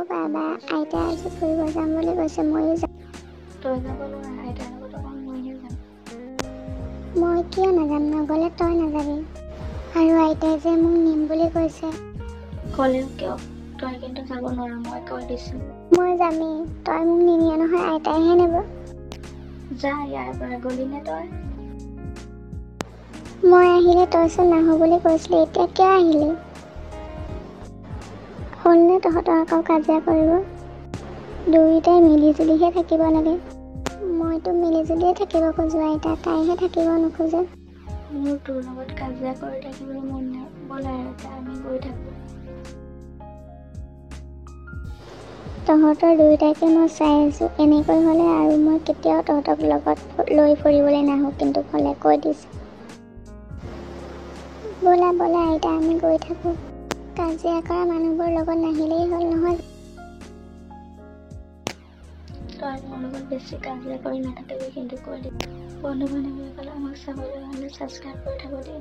বাবা আইতা আজি ফুৰিব যাম বুলি কৈছে, ময়ো যাম। তই যাব নোৱাৰা, আইতাৰ লগত অকণ মইহে যাম। মই কিয় নাযাম, নগ'লে তই নাযাবি। আৰু আইতাই যে মোক নিম বুলি কৈছে। ক'লেও কিয়, তই কিন্তু যাব নোৱাৰা, মই কৈ দিছোঁ। মই যামেই, তই মোক নিনিয় নহয়, আইতাইহে নেব। যা ইয়াৰ পৰা, গলি নে তই? মই আহিলে তইচোন নাহো বুলি কৈছিলি, এতিয়া কিয় আহিলি? হ'লনে তহঁতৰ আকৌ কাজিয়া কৰিব? দুয়োটাই মিলিজুলিহে থাকিব লাগে। মইতো মিলিজুলিয়ে থাকিব খোজো আইতা, তাইহে থাকিব নোখোজে। মোৰ তোৰ লগত কাজিয়া কৰি থাকিবলৈ মন নাই, ব'ল আইতা আমি গৈ থাকোঁ। তহঁতৰ দুয়োটাকে মই চাই আছোঁ, এনেকৈ হ'লে আৰু মই কেতিয়াও তহঁতক লগত লৈ ফুৰিবলৈ নাহোঁ, কিন্তু ক'লে কৈ দিছোঁ। ব'লা ব'লা আইতা আমি গৈ থাকোঁ। কাজিয়া কৰা মানুহবোৰ লগত নাহিলেই হ'ল নহয়। তই মোৰ লগত বেছি কাজিয়া কৰি নাথাকিবি, কিন্তু কৈ দিবি। বন্ধু বান্ধৱীসকলে আমাক চাবলৈ হ'লে ছাবস্ক্ৰাইব কৰি থাকোঁ দেই।